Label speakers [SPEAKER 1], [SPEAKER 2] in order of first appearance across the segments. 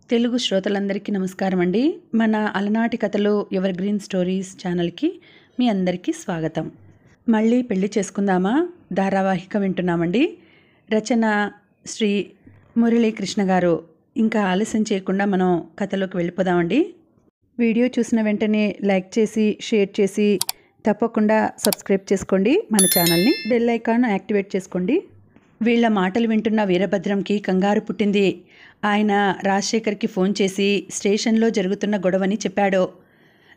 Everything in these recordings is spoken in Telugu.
[SPEAKER 1] తెలుగు శ్రోతలందరికీ నమస్కారం అండి. మన అలనాటి కథలు ఎవర్ గ్రీన్ స్టోరీస్ ఛానల్కి మీ అందరికీ స్వాగతం. మళ్ళీ పెళ్లి చేసుకుందామా ధారావాహిక వింటున్నామండి. రచన శ్రీ మురళీకృష్ణ గారు. ఇంకా ఆలస్యం చేయకుండా మనం కథలోకి వెళ్ళిపోదామండి. వీడియో చూసిన వెంటనే లైక్ చేసి షేర్ చేసి తప్పకుండా సబ్స్క్రైబ్ చేసుకోండి. మన ఛానల్ని బెల్ ఐకాన్ యాక్టివేట్ చేసుకోండి. వీళ్ల మాటలు వింటున్న వీరభద్రంకి కంగారు పుట్టింది. ఆయన రాజశేఖర్కి ఫోన్ చేసి స్టేషన్లో జరుగుతున్న గొడవని చెప్పాడు.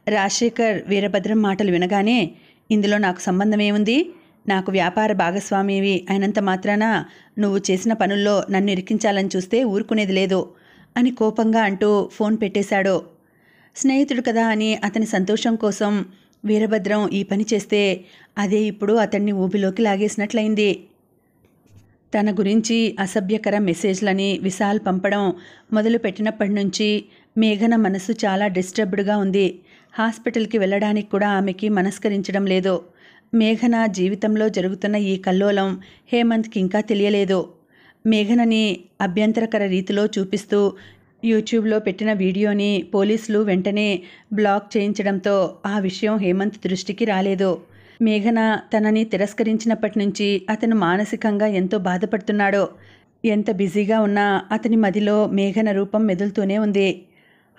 [SPEAKER 1] రాజశేఖర్ వీరభద్రం మాటలు వినగానే, ఇందులో నాకు సంబంధం ఏముంది? నాకు వ్యాపార భాగస్వామివి అయినంత మాత్రాన నువ్వు చేసిన పనుల్లో నన్ను ఇరికించాలని చూస్తే ఊరుకునేది లేదు అని కోపంగా అంటూ ఫోన్ పెట్టేశాడు. స్నేహితుడు కదా అని అతని సంతోషం కోసం వీరభద్రం ఈ పని చేస్తే అదే ఇప్పుడు అతన్ని ఊబిలోకి లాగేసినట్లయింది. తన గురించి అసభ్యకర మెసేజ్లని విశాల్ పంపడం మొదలుపెట్టినప్పటి నుంచి మేఘన మనసు చాలా డిస్టర్బ్డ్గా ఉంది. హాస్పిటల్కి వెళ్ళడానికి కూడా ఆమెకి మనస్కరించడం లేదు. మేఘన జీవితంలో జరుగుతున్న ఈ కల్లోలం హేమంత్కి ఇంకా తెలియలేదు. మేఘనని అభ్యంతరకర రీతిలో చూపిస్తూ యూట్యూబ్లో పెట్టిన వీడియోని పోలీసులు వెంటనే బ్లాక్ చేయించడంతో ఆ విషయం హేమంత్ దృష్టికి రాలేదు. మేఘన తనని తిరస్కరించినప్పటి నుంచి అతను మానసికంగా ఎంతో బాధపడుతున్నాడో. ఎంత బిజీగా ఉన్నా అతని మదిలో మేఘన రూపం మెదులుతూనే ఉంది.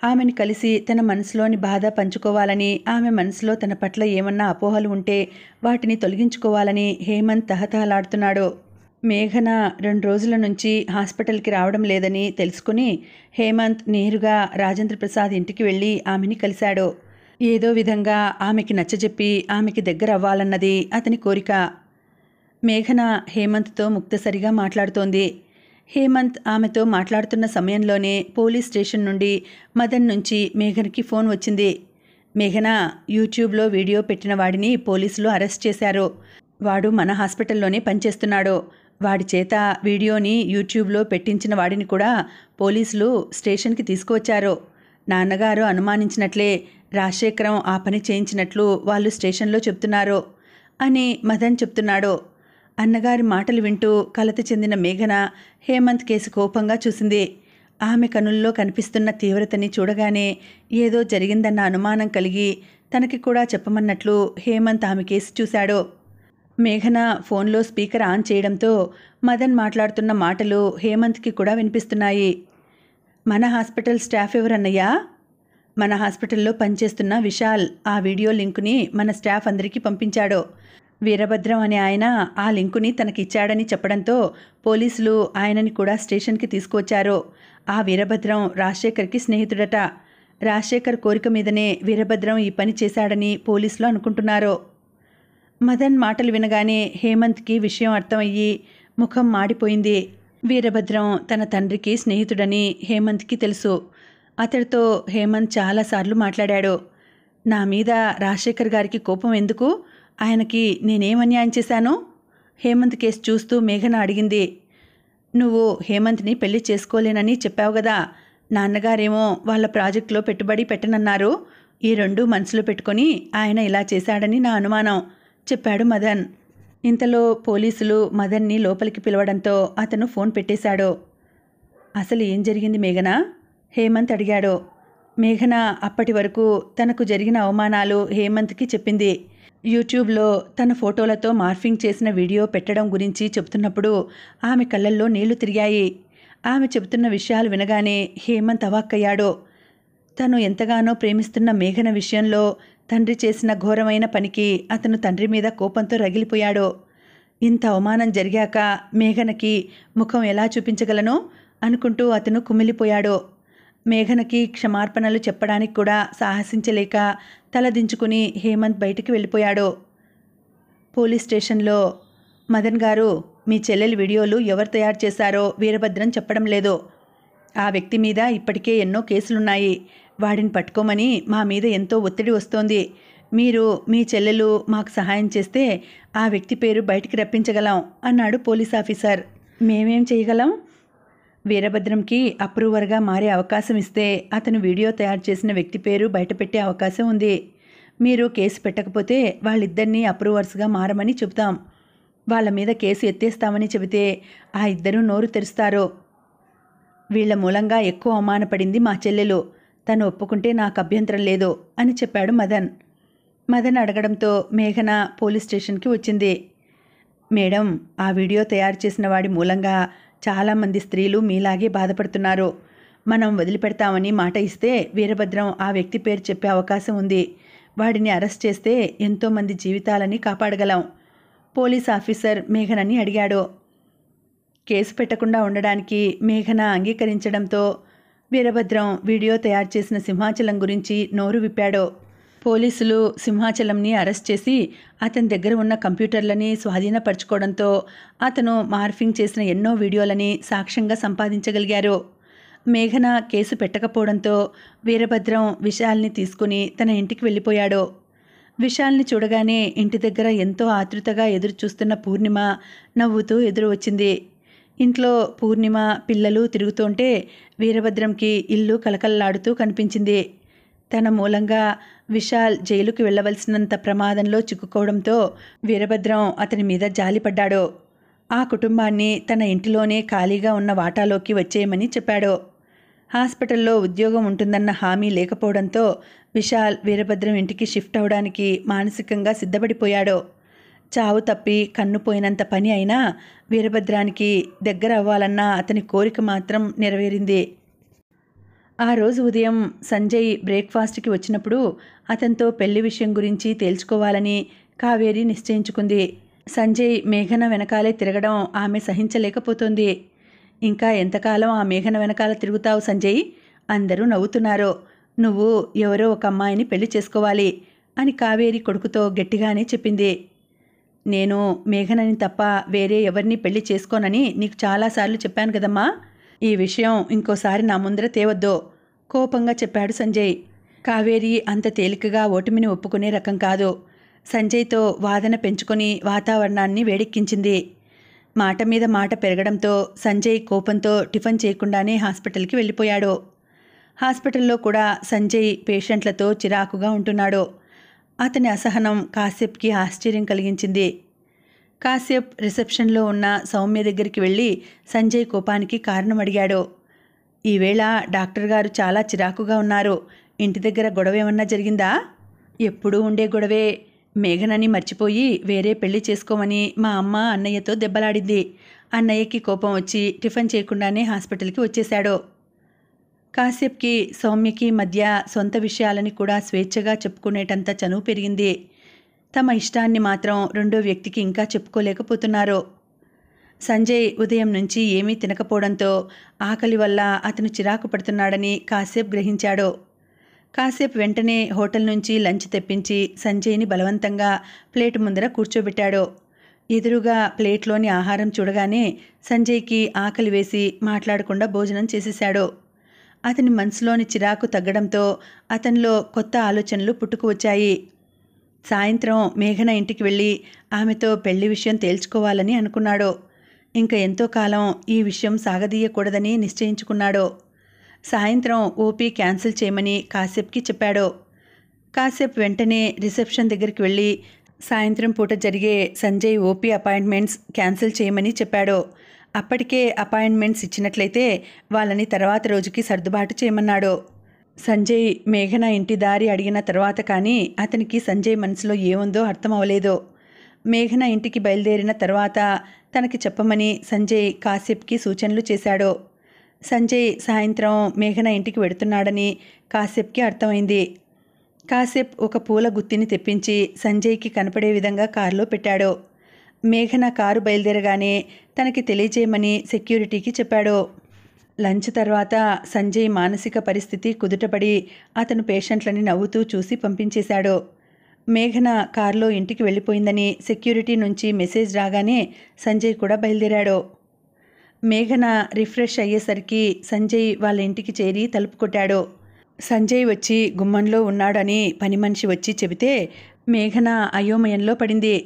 [SPEAKER 1] ఆమెను కలిసి తన మనసులోని బాధ పంచుకోవాలని, ఆమె మనసులో తన పట్ల ఏమన్నా అపోహలు ఉంటే వాటిని తొలగించుకోవాలని హేమంత్ తహతహలాడుతున్నాడు. మేఘన 2 రోజుల నుంచి హాస్పిటల్కి రావడం లేదని తెలుసుకుని హేమంత్ నేరుగా రాజేంద్ర ప్రసాద్ ఇంటికి వెళ్ళి ఆమెని కలిశాడు. ఏదో విధంగా ఆమెకి నచ్చజెప్పి ఆమెకి దగ్గర అవ్వాలన్నది అతని కోరిక. మేఘన హేమంత్తో ముక్తసరిగా మాట్లాడుతోంది. హేమంత్ ఆమెతో మాట్లాడుతున్న సమయంలోనే పోలీస్ స్టేషన్ నుండి మదన్ నుంచి మేఘనకి ఫోన్ వచ్చింది. మేఘన, యూట్యూబ్లో వీడియో పెట్టిన వాడిని పోలీసులు అరెస్ట్ చేశారు. వాడు మన హాస్పిటల్లోనే పనిచేస్తున్నాడు. వాడి చేత వీడియోని యూట్యూబ్లో పెట్టించిన వాడిని కూడా పోలీసులు స్టేషన్కి తీసుకువచ్చారు. నాన్నగారు అనుమానించినట్లే రాజశేఖరం ఆ పని చేయించినట్లు వాళ్ళు స్టేషన్లో చెప్తున్నారు అని మదన్ చెప్తున్నాడు. అన్నగారి మాటలు వింటూ కలత చెందిన మేఘన హేమంత్ కేసు కోపంగా చూసింది. ఆమె కనుల్లో కనిపిస్తున్న తీవ్రతని చూడగానే ఏదో జరిగిందన్న అనుమానం కలిగి తనకి కూడా చెప్పమన్నట్లు హేమంత్ ఆమె కేసు చూశాడు. మేఘన ఫోన్లో స్పీకర్ ఆన్ చేయడంతో మదన్ మాట్లాడుతున్న మాటలు హేమంత్కి కూడా వినిపిస్తున్నాయి. మన హాస్పిటల్ స్టాఫ్ ఎవరన్నయ్యా? మన హాస్పిటల్లో పనిచేస్తున్న విశాల్ ఆ వీడియో లింకుని మన స్టాఫ్ అందరికీ పంపించాడు. వీరభద్రం అనే ఆయన ఆ లింకుని తనకిచ్చాడని చెప్పడంతో పోలీసులు ఆయనని కూడా స్టేషన్కి తీసుకువచ్చారు. ఆ వీరభద్రం రాజశేఖర్కి స్నేహితుడట. రాజశేఖర్ కోరిక మీదనే వీరభద్రం ఈ పని చేశాడని పోలీసులు అనుకుంటున్నారు. మదన్ మాటలు వినగానే హేమంత్కి విషయం అర్థమయ్యి ముఖం మాడిపోయింది. వీరభద్రం తన తండ్రికి స్నేహితుడని హేమంత్కి తెలుసు. అతడితో హేమంత్ చాలాసార్లు మాట్లాడాడు. నా మీద రాజశేఖర్ గారికి కోపం ఎందుకు? ఆయనకి నేనేం అన్యాయం చేశాను? హేమంత్ కేసు చూస్తూ మేఘన అడిగింది. నువ్వు హేమంత్ని పెళ్లి చేసుకోలేనని చెప్పావు కదా. నాన్నగారేమో వాళ్ళ ప్రాజెక్టులో పెట్టుబడి పెట్టనన్నారు. ఈ రెండూ మనసులో పెట్టుకొని ఆయన ఇలా చేశాడని నా అనుమానం చెప్పాడు మదన్. ఇంతలో పోలీసులు మదన్ని లోపలికి పిలవడంతో అతను ఫోన్ పెట్టేశాడు. అసలు ఏం జరిగింది మేఘన? హేమంత్ అడిగాడు. మేఘన అప్పటి వరకు తనకు జరిగిన అవమానాలు హేమంత్కి చెప్పింది. యూట్యూబ్లో తన ఫోటోలతో మార్ఫింగ్ చేసిన వీడియో పెట్టడం గురించి చెబుతున్నప్పుడు ఆమె కళ్ళల్లో నీళ్లు తిరిగాయి. ఆమె చెబుతున్న విషయాలు వినగానే హేమంత్ అవాక్కయ్యాడు. తను ఎంతగానో ప్రేమిస్తున్న మేఘన విషయంలో తండ్రి చేసిన ఘోరమైన పనికి అతను తండ్రి మీద కోపంతో రగిలిపోయాడు. ఇంత అవమానం జరిగాక మేఘనకి ముఖం ఎలా చూపించగలను అనుకుంటూ అతను కుమిలిపోయాడు. మేఘనకి క్షమార్పణలు చెప్పడానికి కూడా సాహసించలేక తలదించుకుని హేమంత్ బయటికి వెళ్ళిపోయాడు. పోలీస్ స్టేషన్లో, మదన్ గారు, మీ చెల్లెలి వీడియోలు ఎవరు తయారు చేశారో వీరభద్రం చెప్పడం లేదు. ఆ వ్యక్తి మీద ఇప్పటికే ఎన్నో కేసులున్నాయి. వాడిని పట్టుకోమని మా మీద ఎంతో ఒత్తిడి వస్తోంది. మీరు మీ చెల్లెలు మాకు సహాయం చేస్తే ఆ వ్యక్తి పేరు బయటికి రప్పించగలం అన్నాడు పోలీస్ ఆఫీసర్. మేమేం చేయగలం? వీరభద్రంకి అప్రూవర్గా మారే అవకాశం ఇస్తే అతను వీడియో తయారు చేసిన వ్యక్తి పేరు బయటపెట్టే అవకాశం ఉంది. మీరు కేసు పెట్టకపోతే వాళ్ళిద్దరినీ అప్రూవర్స్గా మారమని చెబుతాం. వాళ్ళ మీద కేసు ఎత్తేస్తామని చెబితే ఆ ఇద్దరూ నోరు తెరుస్తారు. వీళ్ల మూలంగా ఎక్కువ అవమానపడింది మా చెల్లెలు. తను ఒప్పుకుంటే నాకు అభ్యంతరం లేదు అని చెప్పాడు మదన్. మదన్ అడగడంతో మేఘన పోలీస్ స్టేషన్కి వచ్చింది. మేడం, ఆ వీడియో తయారు చేసిన వాడి మూలంగా చాలామంది స్త్రీలు మీలాగే బాధపడుతున్నారు. మనం వదిలిపెడతామని మాట ఇస్తే వీరభద్రం ఆ వ్యక్తి పేరు చెప్పే అవకాశం ఉంది. వాడిని అరెస్ట్ చేస్తే ఎంతోమంది జీవితాలని కాపాడగలం. పోలీస్ ఆఫీసర్ మేఘనని అడిగాడు. కేసు పెట్టకుండా ఉండడానికి మేఘన అంగీకరించడంతో వీరభద్రం వీడియో తయారు చేసిన సింహాచలం గురించి నోరు విప్పాడు. పోలీసులు సింహాచలంని అరెస్ట్ చేసి అతని దగ్గర ఉన్న కంప్యూటర్లని స్వాధీనపరచుకోవడంతో అతను మార్ఫింగ్ చేసిన ఎన్నో వీడియోలని సాక్ష్యంగా సంపాదించగలిగారు. మేఘన కేసు పెట్టకపోవడంతో వీరభద్రం విశాల్ని తీసుకుని తన ఇంటికి వెళ్ళిపోయాడు. విశాల్ని చూడగానే ఇంటి దగ్గర ఎంతో ఆతృతగా ఎదురుచూస్తున్న పూర్ణిమ నవ్వుతూ ఎదురు వచ్చింది. ఇంట్లో పూర్ణిమ పిల్లలు తిరుగుతుంటే వీరభద్రంకి ఇల్లు కలకల్లాడుతూ కనిపించింది. తన మూలంగా విశాల్ జైలుకి వెళ్ళవలసినంత ప్రమాదంలో చిక్కుకోవడంతో వీరభద్రం అతని మీద జాలిపడ్డాడు. ఆ కుటుంబాన్ని తన ఇంటిలోనే ఖాళీగా ఉన్న వాటాలోకి వచ్చేయమని చెప్పాడు. హాస్పిటల్లో ఉద్యోగం ఉంటుందన్న హామీ లేకపోవడంతో విశాల్ వీరభద్రం ఇంటికి షిఫ్ట్ అవడానికి మానసికంగా సిద్ధపడిపోయాడు. చావు తప్పి కన్నుపోయినంత పని అయినా వీరభద్రానికి దగ్గర అవ్వాలన్న అతని కోరిక మాత్రం నెరవేరింది. ఆ రోజు ఉదయం సంజయ్ బ్రేక్ఫాస్ట్కి వచ్చినప్పుడు అతనితో పెళ్లి విషయం గురించి తేల్చుకోవాలని కావేరి నిశ్చయించుకుంది. సంజయ్ మేఘన వెనకాలే తిరగడం ఆమె సహించలేకపోతుంది. ఇంకా ఎంతకాలం ఆ మేఘన వెనకాల తిరుగుతావు సంజయ్? అందరూ నవ్వుతున్నారు. నువ్వు ఎవరో ఒక అమ్మాయిని పెళ్లి చేసుకోవాలి అని కావేరి కొడుకుతో గట్టిగానే చెప్పింది. నేను మేఘనని తప్ప వేరే ఎవరిని పెళ్లి చేసుకోనని నీకు చాలాసార్లు చెప్పాను కదమ్మా. ఈ విషయం ఇంకోసారి నా ముందర తేవద్దో కోపంగా చెప్పాడు సంజయ్. కావేరి అంత తేలికగా ఓటమిని ఒప్పుకునే రకం కాదు. సంజయ్తో వాదన పెంచుకొని వాతావరణాన్ని వేడెక్కించింది. మాట మీద మాట పెరగడంతో సంజయ్ కోపంతో టిఫిన్ చేయకుండానే హాస్పిటల్కి వెళ్ళిపోయాడు. హాస్పిటల్లో కూడా సంజయ్ పేషెంట్లతో చిరాకుగా ఉంటున్నాడు. అతని అసహనం కాశ్యప్కి ఆశ్చర్యం కలిగించింది. కాశ్యప్ రిసెప్షన్లో ఉన్న సౌమ్య దగ్గరికి వెళ్ళి సంజయ్ కోపానికి కారణం అడిగాడు. ఈవేళ డాక్టర్ గారు చాలా చిరాకుగా ఉన్నారు. ఇంటి దగ్గర గొడవ ఏమన్నా జరిగిందా? ఎప్పుడూ ఉండే గొడవే. మేఘనని మర్చిపోయి వేరే పెళ్లి చేసుకోమని మా అమ్మ అన్నయ్యతో దెబ్బలాడింది. అన్నయ్యకి కోపం వచ్చి టిఫిన్ చేయకుండానే హాస్పిటల్కి వచ్చేశాడు. కాశ్యప్కి సౌమ్యకి మధ్య సొంత విషయాలని కూడా స్వేచ్ఛగా చెప్పుకునేటంత చనువు పెరిగింది. తమ ఇష్టాన్ని మాత్రం రెండో వ్యక్తికి ఇంకా చెప్పుకోలేకపోతున్నారు. సంజయ్ ఉదయం నుంచి ఏమీ తినకపోవడంతో ఆకలి వల్ల అతను చిరాకు పడుతున్నాడని కాశ్యప్ గ్రహించాడు. కాశ్యప్ వెంటనే హోటల్ నుంచి లంచ్ తెప్పించి సంజయ్ని బలవంతంగా ప్లేటు ముందర కూర్చోబెట్టాడు. ఎదురుగా ప్లేట్లోని ఆహారం చూడగానే సంజయ్కి ఆకలి వేసి మాట్లాడకుండా భోజనం చేసేశాడు. అతని మనసులోని చిరాకు తగ్గడంతో అతనిలో కొత్త ఆలోచనలు పుట్టుకు వచ్చాయి. సాయంత్రం మేఘన ఇంటికి వెళ్ళి ఆమెతో పెళ్లి విషయం తేల్చుకోవాలని అనుకున్నాడు. ఇంకా ఎంతో కాలం ఈ విషయం సాగదీయకూడదని నిశ్చయించుకున్నాడు. సాయంత్రం ఓపీ క్యాన్సిల్ చేయమని కాశ్యప్కి చెప్పాడు. కాశ్యప్ వెంటనే రిసెప్షన్ దగ్గరికి వెళ్ళి సాయంత్రం పూట జరిగే సంజయ్ ఓపీ అపాయింట్మెంట్స్ క్యాన్సిల్ చేయమని చెప్పాడు. అప్పటికే అపాయింట్మెంట్స్ ఇచ్చినట్లయితే వాళ్ళని తర్వాత రోజుకి సర్దుబాటు చేయమన్నాడు. సంజయ్ మేఘన ఇంటి దారి అడిగిన తర్వాత కానీ అతనికి సంజయ్ మనసులో ఏముందో అర్థం అవ్వలేదు. మేఘన ఇంటికి బయలుదేరిన తర్వాత తనకి చెప్పమని సంజయ్ కాశ్యప్కి సూచనలు చేశాడు. సంజయ్ సాయంత్రం మేఘన ఇంటికి వెడుతున్నాడని కాశ్యప్కి అర్థమైంది. కాశ్యప్ ఒక పూల గుత్తిని తెప్పించి సంజయ్కి కనపడే విధంగా కారులో పెట్టాడు. మేఘన కారు బయలుదేరగానే తనకి తెలియజేయమని సెక్యూరిటీకి చెప్పాడు. లంచ్ తర్వాత సంజయ్ మానసిక పరిస్థితి కుదుటపడి అతను పేషెంట్లని నవ్వుతూ చూసి పంపించేశాడు. మేఘన కారులో ఇంటికి వెళ్ళిపోయిందని సెక్యూరిటీ నుంచి మెసేజ్ రాగానే సంజయ్ కూడా బయలుదేరాడు. మేఘన రిఫ్రెష్ అయ్యేసరికి సంజయ్ వాళ్ళ ఇంటికి చేరి తలుపు కొట్టాడు. సంజయ్ వచ్చి గుమ్మంలో ఉన్నాడని పని మనిషి వచ్చి చెబితే మేఘన అయోమయంలో పడింది.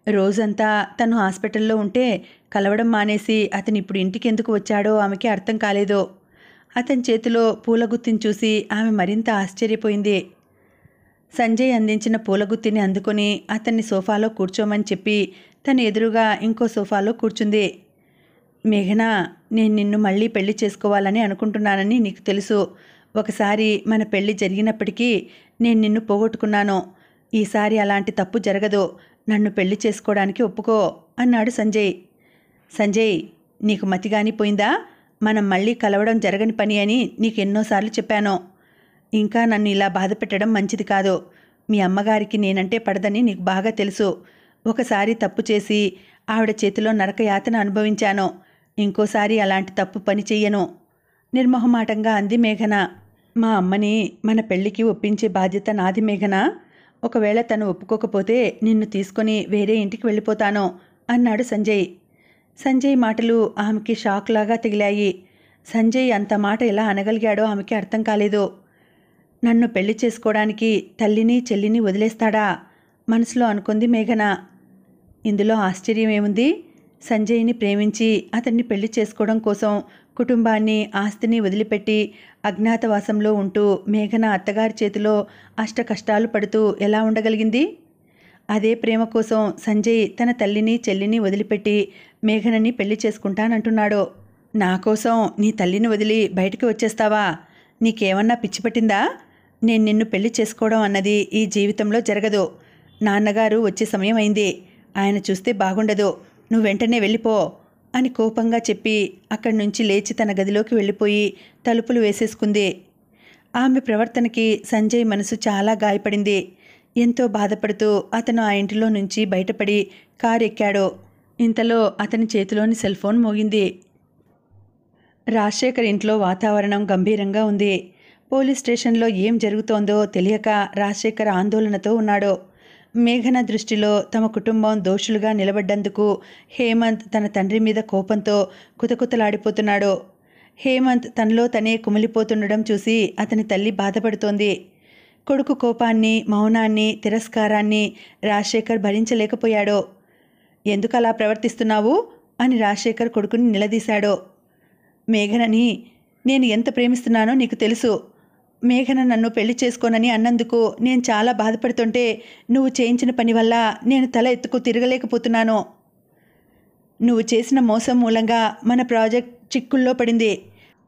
[SPEAKER 1] రోజంతా తను హాస్పిటల్లో ఉంటే కలవడం మానేసి అతను ఇప్పుడు ఇంటికి ఎందుకు వచ్చాడో ఆమెకి అర్థం కాలేదు. అతని చేతిలో పూల గుత్తిని చూసి ఆమె మరింత ఆశ్చర్యపోయింది. సంజయ్ అందించిన పూల గుత్తిని అందుకొని అతన్ని సోఫాలో కూర్చోమని చెప్పి తను ఎదురుగా ఇంకో సోఫాలో కూర్చుంది. మేఘన, నేను నిన్ను మళ్ళీ పెళ్లి చేసుకోవాలని అనుకుంటున్నానని నీకు తెలుసు. ఒకసారి మన పెళ్లి జరిగినప్పటికీ నేను నిన్ను పోగొట్టుకున్నాను. ఈసారి అలాంటి తప్పు జరగదు. నన్ను పెళ్లి చేసుకోవడానికి ఒప్పుకో అన్నాడు సంజయ్. సంజయ్, నీకు మతిగాని పోయిందా? మనం మళ్ళీ కలవడం జరగని పని అని నీకు ఎన్నోసార్లు చెప్పాను. ఇంకా నన్ను ఇలా బాధ పెట్టడం మంచిది కాదు. మీ అమ్మగారికి నేనంటే పడదని నీకు బాగా తెలుసు. ఒకసారి తప్పు చేసి ఆవిడ చేతిలో నరకయాతన అనుభవించాను. ఇంకోసారి అలాంటి తప్పు పని చెయ్యను నిర్మొహమాటంగా అంది మేఘన. మా అమ్మని మన పెళ్లికి ఒప్పించే బాధ్యత నాది మేఘన. ఒకవేళ తను ఒప్పుకోకపోతే నిన్ను తీసుకొని వేరే ఇంటికి వెళ్ళిపోతాను అన్నాడు సంజయ్. సంజయ్ మాటలు ఆమెకి షాక్ లాగా తగిలాయి. సంజయ్ అంత మాట ఎలా అనగలిగాడో ఆమెకి అర్థం కాలేదు. నన్ను పెళ్లి చేసుకోవడానికి తల్లిని చెల్లిని వదిలేస్తాడా మనసులో అనుకుంది మేఘన. ఇందులో ఆశ్చర్యం ఏముంది? సంజయ్ని ప్రేమించి అతన్ని పెళ్లి చేసుకోవడం కోసం కుటుంబాన్ని ఆస్తిని వదిలిపెట్టి అజ్ఞాతవాసంలో ఉంటూ మేఘన అత్తగారి చేతిలో అష్ట కష్టాలు పడుతూ ఎలా ఉండగలిగింది? అదే ప్రేమ కోసం సంజయ్ తన తల్లిని చెల్లిని వదిలిపెట్టి మేఘనని పెళ్లి చేసుకుంటానంటున్నాడు. నా కోసం నీ తల్లిని వదిలి బయటికి వచ్చేస్తావా? నీకేమన్నా పిచ్చి పట్టిందా? నేను నిన్ను పెళ్లి చేసుకోవడం అన్నది ఈ జీవితంలో జరగదు. నాన్నగారు వచ్చే సమయం అయింది. ఆయన చూస్తే బాగుండదు. నువ్వు వెంటనే వెళ్ళిపో అని కోపంగా చెప్పి అక్కడి నుంచి లేచి తన గదిలోకి వెళ్ళిపోయి తలుపులు వేసేసుకుంది. ఆమె ప్రవర్తనకి సంజయ్ మనసు చాలా గాయపడింది. ఎంతో బాధపడుతూ అతను ఆ ఇంటిలో నుంచి బయటపడి కారు ఎక్కాడు. ఇంతలో అతని చేతిలోని సెల్ ఫోన్ మోగింది. రాజశేఖర్ ఇంట్లో వాతావరణం గంభీరంగా ఉంది. పోలీస్ స్టేషన్లో ఏం జరుగుతోందో తెలియక రాజశేఖర్ ఆందోళనతో ఉన్నాడు. మేఘన దృష్టిలో తమ కుటుంబం దోషులుగా నిలబడ్డందుకు హేమంత్ తన తండ్రి మీద కోపంతో కుతకుతలాడిపోతున్నాడు. హేమంత్ తనలో తనే కుమిలిపోతుండడం చూసి అతని తల్లి బాధపడుతోంది. కొడుకు కోపాన్ని, మౌనాన్ని, తిరస్కారాన్ని రాజశేఖర్ భరించలేకపోయాడు. ఎందుకలా ప్రవర్తిస్తున్నావు అని రాజశేఖర్ కొడుకుని నిలదీశాడు. మేఘనని నేను ఎంత ప్రేమిస్తున్నానో నీకు తెలుసు. మేఘన నన్ను పెళ్లి చేసుకోనని అన్నందుకు నేను చాలా బాధపడుతుంటే నువ్వు చేయించిన పని వల్ల నేను తల ఎత్తుకు తిరగలేకపోతున్నాను. నువ్వు చేసిన మోసం మూలంగా మన ప్రాజెక్ట్ చిక్కుల్లో పడింది.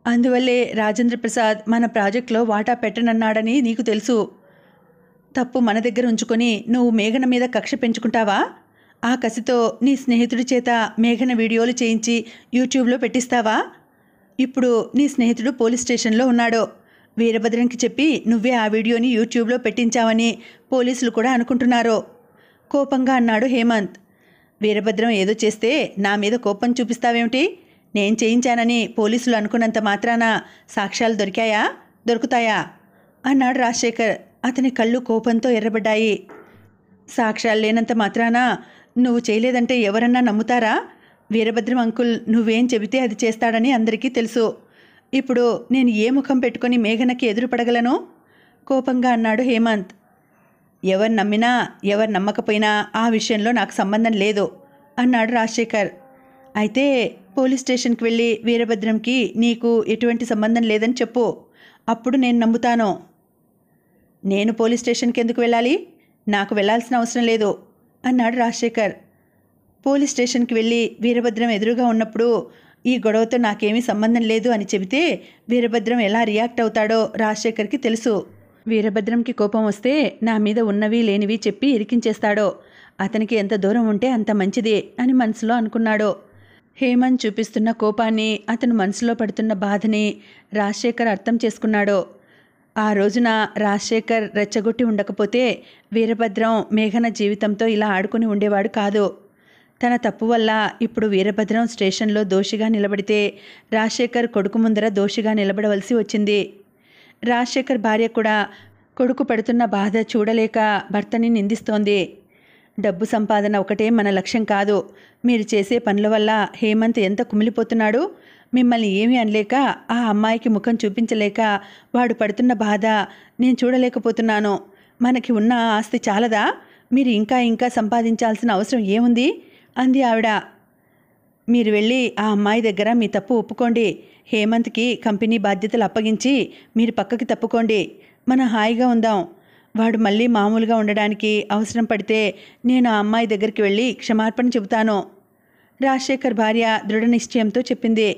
[SPEAKER 1] అందువల్లే రాజేంద్ర ప్రసాద్ మన ప్రాజెక్టులో వాటా పెట్టనన్నాడని నీకు తెలుసు. తప్పు మన దగ్గర ఉంచుకొని నువ్వు మేఘన మీద కక్ష పెంచుకుంటావా? ఆ కసితో నీ స్నేహితుడి చేత మేఘన వీడియోలు చేయించి యూట్యూబ్లో పెట్టిస్తావా? ఇప్పుడు నీ స్నేహితుడు పోలీస్ స్టేషన్లో ఉన్నాడు. వీరభద్రంకి చెప్పి నువ్వే ఆ వీడియోని యూట్యూబ్లో పెట్టించావని పోలీసులు కూడా అనుకుంటున్నారు కోపంగా అన్నాడు హేమంత్. వీరభద్రం ఏదో చేస్తే నా మీద కోపం చూపిస్తావేమిటి? నేను చేయించానని పోలీసులు అనుకున్నంత మాత్రాన సాక్ష్యాలు దొరుకుతాయా అన్నాడు రాజశేఖర్. అతని కళ్ళు కోపంతో ఎర్రబడ్డాయి. సాక్ష్యాలు లేనంత మాత్రాన నువ్వు చేయలేదంటే ఎవరన్నా నమ్ముతారా? వీరభద్రం అంకుల్ నువ్వేం చెబితే అది చేస్తాడని అందరికీ తెలుసు. ఇప్పుడు నేను ఏ ముఖం పెట్టుకొని మేఘనకి ఎదురుపడగలను కోపంగా అన్నాడు హేమంత్. ఎవరు నమ్మినా ఎవరు నమ్మకపోయినా ఆ విషయంలో నాకు సంబంధం లేదు అన్నాడు రాజశేఖర్. అయితే పోలీస్ స్టేషన్కి వెళ్ళి వీరభద్రంకి నీకు ఎటువంటి సంబంధం లేదని చెప్పు. అప్పుడు నేను నమ్ముతాను. నేను పోలీస్ స్టేషన్కి ఎందుకు వెళ్ళాలి? నాకు వెళ్ళాల్సిన అవసరం లేదు అన్నాడు రాజశేఖర్. పోలీస్ స్టేషన్కి వెళ్ళి వీరభద్రం ఎదురుగా ఉన్నప్పుడు ఈ గొడవతో నాకేమీ సంబంధం లేదు అని చెబితే వీరభద్రం ఎలా రియాక్ట్ అవుతాడో రాజశేఖర్కి తెలుసు. వీరభద్రంకి కోపం వస్తే నా మీద ఉన్నవి లేనివి చెప్పి ఇరికించేస్తాడో. అతనికి ఎంత దూరం ఉంటే అంత మంచిది అని మనసులో అనుకున్నాడు. హేమంత్ చూపిస్తున్న కోపాన్ని, అతను మనసులో పడుతున్న బాధని రాజశేఖర్ అర్థం చేసుకున్నాడు. ఆ రోజున రాజశేఖర్ రెచ్చగొట్టి ఉండకపోతే వీరభద్రం మేఘన జీవితంతో ఇలా ఆడుకుని ఉండేవాడు కాదు. తన తప్పు వల్ల ఇప్పుడు వీరభద్రం స్టేషన్లో దోషిగా నిలబడితే రాజశేఖర్ కొడుకు ముందర దోషిగా నిలబడవలసి వచ్చింది. రాజశేఖర్ భార్య కూడా కొడుకు పడుతున్న బాధ చూడలేక భర్తని నిందిస్తోంది. డబ్బు సంపాదన ఒకటే మన లక్ష్యం కాదు. మీరు చేసే పనుల వల్ల హేమంత్ ఎంత కుమిలిపోతున్నాడు. మిమ్మల్ని ఏమీ అనలేక ఆ అమ్మాయికి ముఖం చూపించలేక వాడు పడుతున్న బాధ నేను చూడలేకపోతున్నాను. మనకి ఉన్న ఆస్తి చాలదా? మీరు ఇంకా ఇంకా సంపాదించాల్సిన అవసరం ఏముంది అంది ఆవిడ. మీరు వెళ్ళి ఆ అమ్మాయి దగ్గర మీ తప్పు ఒప్పుకోండి. హేమంత్కి కంపెనీ బాధ్యతలు అప్పగించి మీరు పక్కకి తప్పుకోండి. మనం హాయిగా ఉందాం. వాడు మళ్ళీ మామూలుగా ఉండడానికి అవసరం పడితే నేను ఆ అమ్మాయి దగ్గరికి వెళ్ళి క్షమార్పణ చెబుతాను. రాజశేఖర్ భార్య దృఢ నిశ్చయంతో చెప్పింది.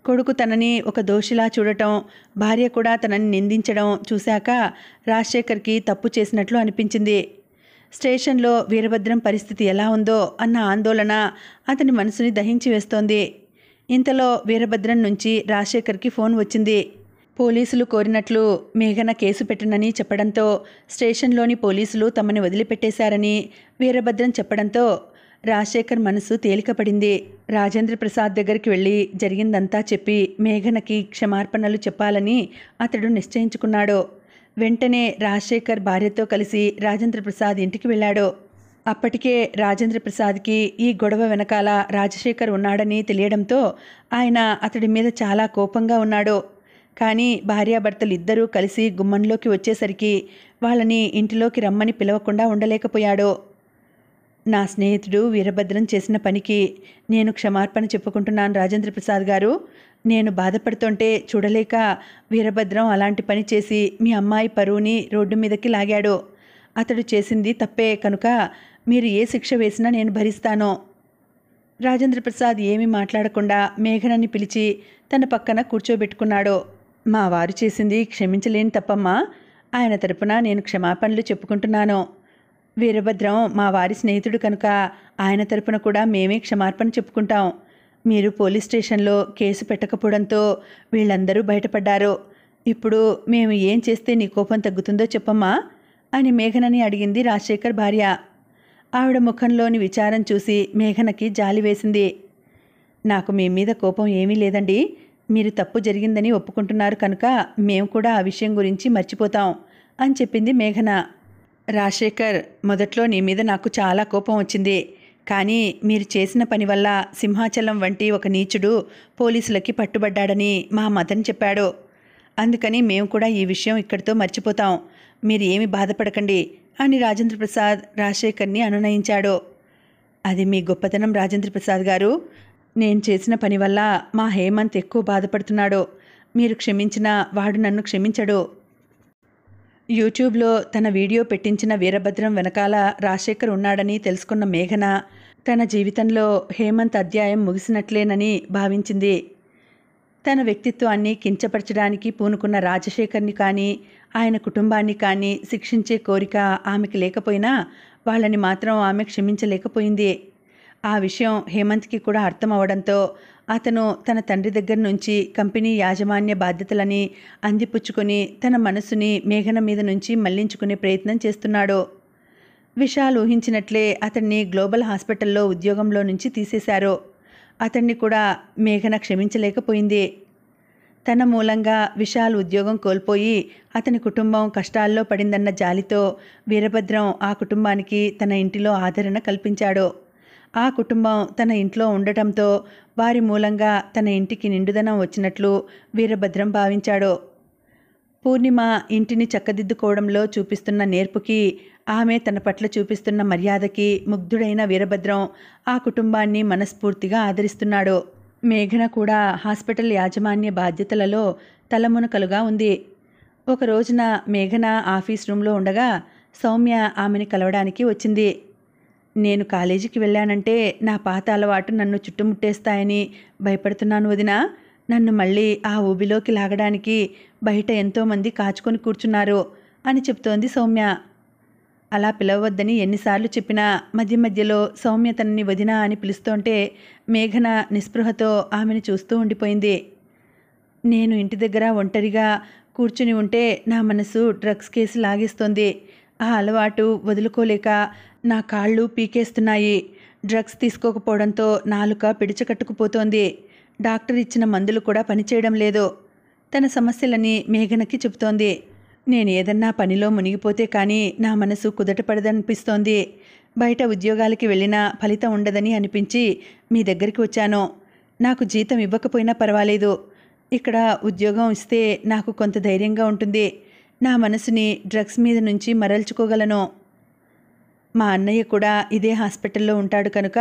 [SPEAKER 1] కొడుకు తనని ఒక దోషిలా చూడటం, భార్య కూడా తనని నిందించడం చూశాక రాజశేఖర్కి తప్పు చేసినట్లు అనిపించింది. స్టేషన్లో వీరభద్రం పరిస్థితి ఎలా ఉందో అన్న ఆందోళన అతని మనసుని దహించి వేస్తోంది. ఇంతలో వీరభద్రం నుంచి రాజశేఖర్కి ఫోన్ వచ్చింది. పోలీసులు కోరినట్లు మేఘన కేసు పెట్టనని చెప్పడంతో స్టేషన్లోని పోలీసులు తమని వదిలిపెట్టేశారని వీరభద్రం చెప్పడంతో రాజశేఖర్ మనసు తేలికపడింది. రాజేంద్ర ప్రసాద్ దగ్గరికి వెళ్ళి జరిగిందంతా చెప్పి మేఘనకి క్షమార్పణలు చెప్పాలని అతడు నిశ్చయించుకున్నాడు. వెంటనే రాజశేఖర్ భార్యతో కలిసి రాజేంద్ర ప్రసాద్ ఇంటికి వెళ్ళాడు. అప్పటికే రాజేంద్ర ప్రసాద్కి ఈ గొడవ వెనకాల రాజశేఖర్ ఉన్నాడని తెలియడంతో ఆయన అతడి మీద చాలా కోపంగా ఉన్నాడు. కానీ భార్యాభర్తలు ఇద్దరూ కలిసి గుమ్మంలోకి వచ్చేసరికి వాళ్ళని ఇంటిలోకి రమ్మని పిలవకుండా ఉండలేకపోయాడు. నా స్నేహితుడు వీరభద్రం చేసిన పనికి నేను క్షమార్పణ చెప్పుకుంటున్నాను రాజేంద్ర ప్రసాద్ గారు. నేను బాధపడుతుంటే చూడలేక వీరభద్రం అలాంటి పని చేసి మీ అమ్మాయి పరువుని రోడ్డు మీదకి లాగాడు. అతడు చేసింది తప్పే కనుక మీరు ఏ శిక్ష వేసినా నేను భరిస్తాను. రాజేంద్ర ప్రసాద్ ఏమీ మాట్లాడకుండా మేఘనని పిలిచి తన పక్కన కూర్చోబెట్టుకున్నాడు. మా వారు చేసింది క్షమించలేని తప్పమ్మా. ఆయన తరపున నేను క్షమాపణలు చెప్పుకుంటున్నాను. వీరభద్రం మా వారి స్నేహితుడు కనుక ఆయన తరపున కూడా మేమే క్షమార్పణ చెప్పుకుంటాం. మీరు పోలీస్ స్టేషన్లో కేసు పెట్టకపోవడంతో వీళ్ళందరూ బయటపడ్డారు. ఇప్పుడు మేము ఏం చేస్తే నీ కోపం తగ్గుతుందో చెప్పమ్మా అని మేఘనని అడిగింది రాజశేఖర్ భార్య. ఆవిడ ముఖంలోని విచారం చూసి మేఘనకి జాలి వేసింది. నాకు మీ మీద కోపం ఏమీ లేదండి. మీరు తప్పు జరిగిందని ఒప్పుకుంటున్నారు కనుక మేము కూడా ఆ విషయం గురించి మర్చిపోతాం అని చెప్పింది మేఘన. రాజశేఖర్, మొదట్లో నీ మీద నాకు చాలా కోపం వచ్చింది. కానీ మీరు చేసిన పని వల్ల సింహాచలం వంటి ఒక నీచుడు పోలీసులకి పట్టుబడ్డాడని మా మదన్ చెప్పాడు. అందుకని మేము కూడా ఈ విషయం ఇక్కడితో మర్చిపోతాం. మీరు ఏమి బాధపడకండి అని రాజేంద్ర ప్రసాద్ రాజశేఖర్ని అనునయించాడు. అది మీ గొప్పతనం రాజేంద్ర ప్రసాద్ గారు. నేను చేసిన పని వల్ల మా హేమంత్ ఎక్కువ బాధపడుతున్నాడు. మీరు క్షమించినా వాడు నన్ను క్షమించడు. యూట్యూబ్లో తన వీడియో పెట్టించిన వీరభద్రం వెనకాల రాజశేఖర్ ఉన్నాడని తెలుసుకున్న మేఘన తన జీవితంలో హేమంత్ అధ్యాయం ముగిసినట్లేనని భావించింది. తన వ్యక్తిత్వాన్ని కించపరచడానికి పూనుకున్న రాజశేఖర్ని కానీ ఆయన కుటుంబాన్ని కానీ శిక్షించే కోరిక ఆమెకి లేకపోయినా వాళ్ళని మాత్రం ఆమె క్షమించలేకపోయింది. ఆ విషయం హేమంత్కి కూడా అర్థం అవడంతో అతను తన తండ్రి దగ్గర నుంచి కంపెనీ యాజమాన్య బాధ్యతలని అందిపుచ్చుకొని తన మనసుని మేఘన మీద నుంచి మళ్లించుకునే ప్రయత్నం చేస్తున్నాడు. విశాల్ ఊహించినట్లే అతన్ని గ్లోబల్ హాస్పిటల్లో ఉద్యోగంలో నుంచి తీసేశారు. అతన్ని కూడా మేఘన క్షమించలేకపోయింది. తన మూలంగా విశాల్ ఉద్యోగం కోల్పోయి అతని కుటుంబం కష్టాల్లో పడిందన్న జాలితో వీరభద్రం ఆ కుటుంబానికి తన ఇంటిలో ఆదరణ కల్పించాడు. ఆ కుటుంబం తన ఇంట్లో ఉండటంతో వారి మూలంగా తన ఇంటికి నిండుదనం వచ్చినట్లు వీరభద్రం భావించాడు. పూర్ణిమ ఇంటిని చక్కదిద్దుకోవడంలో చూపిస్తున్న నేర్పుకి, ఆమె తన పట్ల చూపిస్తున్న మర్యాదకి ముగ్ధుడైన వీరభద్రం ఆ కుటుంబాన్ని మనస్ఫూర్తిగా ఆదరిస్తున్నాడు. మేఘన కూడా హాస్పిటల్ యాజమాన్య బాధ్యతలలో తలమునకలుగా ఉంది. ఒక రోజున మేఘన ఆఫీస్ రూమ్లో ఉండగా సౌమ్య ఆమెని కలవడానికి వచ్చింది. నేను కాలేజీకి వెళ్ళానంటే నా పాత అలవాటు నన్ను చుట్టుముట్టేస్తాయని భయపడుతున్నాను వదినా. నన్ను మళ్ళీ ఆ ఊబిలోకి లాగడానికి బయట ఎంతోమంది కాచుకొని కూర్చున్నారు అని చెప్తోంది సౌమ్య. అలా పిలవద్దని ఎన్నిసార్లు చెప్పినా మధ్య మధ్యలో సౌమ్య తనని వదినా అని పిలుస్తుంటే మేఘన నిస్పృహతో ఆమెను చూస్తూ ఉండిపోయింది. నేను ఇంటి దగ్గర ఒంటరిగా కూర్చుని ఉంటే నా మనసు డ్రగ్స్ కేసు లాగేస్తోంది. ఆ అలవాటు వదులుకోలేక నా కాళ్ళు పీకేస్తున్నాయి. డ్రగ్స్ తీసుకోకపోవడంతో నాలుక పిడిచకట్టుకుపోతోంది. డాక్టర్ ఇచ్చిన మందులు కూడా పనిచేయడం లేదు. తన సమస్యలని మేఘనకి చెబుతోంది. నేను ఏదన్నా పనిలో మునిగిపోతే కానీ నా మనసు కుదటపడదనిపిస్తోంది. బయట ఉద్యోగాలకి వెళ్ళినా ఫలితం ఉండదని అనిపించి మీ దగ్గరికి వచ్చాను. నాకు జీతం ఇవ్వకపోయినా పర్వాలేదు. ఇక్కడ ఉద్యోగం ఇస్తే నాకు కొంత ధైర్యంగా ఉంటుంది. నా మనసుని డ్రగ్స్ మీద నుంచి మరల్చుకోగలను. మా అన్నయ్య కూడా ఇదే హాస్పిటల్లో ఉంటాడు కనుక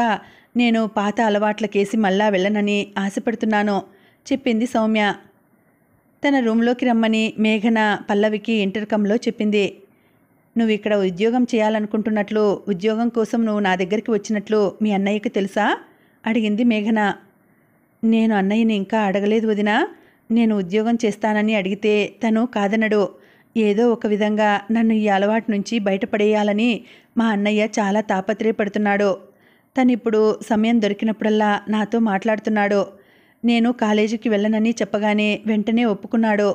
[SPEAKER 1] నేను పాత అలవాట్లకేసి మళ్ళా వెళ్ళనని ఆశపడుతున్నాను చెప్పింది సౌమ్య. తన రూమ్లోకి రమ్మని మేఘన పల్లవికి ఇంటర్కంలో చెప్పింది. నువ్వు ఇక్కడ ఉద్యోగం చేయాలనుకుంటున్నట్లు, ఉద్యోగం కోసం నువ్వు నా దగ్గరికి వచ్చినట్లు మీ అన్నయ్యకి తెలుసా అడిగింది మేఘన. నేను అన్నయ్యని ఇంకా అడగలేదు వదినా. నేను ఉద్యోగం చేస్తానని అడిగితే తను కాదనడు. ఏదో ఒక విధంగా నన్ను ఈ అలవాటు నుంచి బయటపడేయాలని మా అన్నయ్య చాలా తాపత్రయపడుతున్నాడు. తనిప్పుడు సమయం దొరికినప్పుడల్లా నాతో మాట్లాడుతున్నాడు. నేను కాలేజీకి వెళ్ళనని చెప్పగానే వెంటనే ఒప్పుకున్నాడు.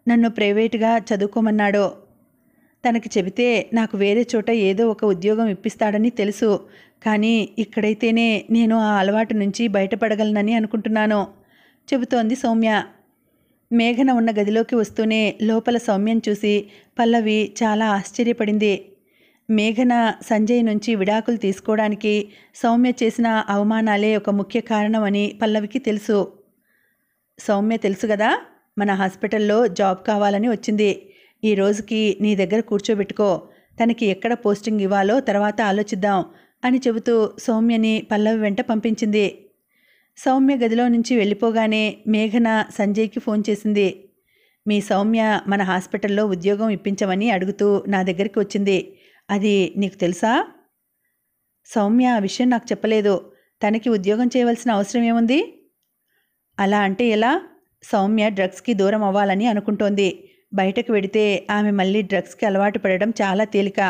[SPEAKER 1] నన్ను ప్రైవేటుగా చదువుకోమన్నాడు. తనకి చెబితే నాకు వేరే చోట ఏదో ఒక ఉద్యోగం ఇప్పిస్తాడని తెలుసు. కానీ ఇక్కడైతేనే నేను ఆ అలవాటు నుంచి బయటపడగలనని అనుకుంటున్నాను చెబుతోంది సౌమ్య. మేఘన ఉన్న గదిలోకి వస్తూనే లోపల సౌమ్యం చూసి పల్లవి చాలా ఆశ్చర్యపడింది. మేఘన సంజయ్ నుంచి విడాకులు తీసుకోవడానికి సౌమ్య చేసిన అవమానాలే ఒక ముఖ్య కారణమని పల్లవికి తెలుసు. సౌమ్య తెలుసు కదా, మన హాస్పిటల్లో జాబ్ కావాలని వచ్చింది. ఈ రోజుకి నీ దగ్గర కూర్చోబెట్టుకో. తనకి ఎక్కడ పోస్టింగ్ ఇవ్వాలో తర్వాత ఆలోచిద్దాం అని చెబుతూ సౌమ్యని పల్లవి వెంట పంపించింది. సౌమ్య గదిలో నుంచి వెళ్ళిపోగానే మేఘన సంజయ్కి ఫోన్ చేసింది. మీ సౌమ్య మన హాస్పిటల్లో ఉద్యోగం ఇప్పించమని అడుగుతూ నా దగ్గరికి వచ్చింది. అది నీకు తెలుసా? సౌమ్య ఆ విషయం నాకు చెప్పలేదు. తనకి ఉద్యోగం చేయవలసిన అవసరం ఏముంది? అలా అంటే ఎలా? సౌమ్య డ్రగ్స్కి దూరం అవ్వాలని అనుకుంటోంది. బయటకు వెడితే ఆమె మళ్ళీ డ్రగ్స్కి అలవాటు పడడం చాలా తేలిక.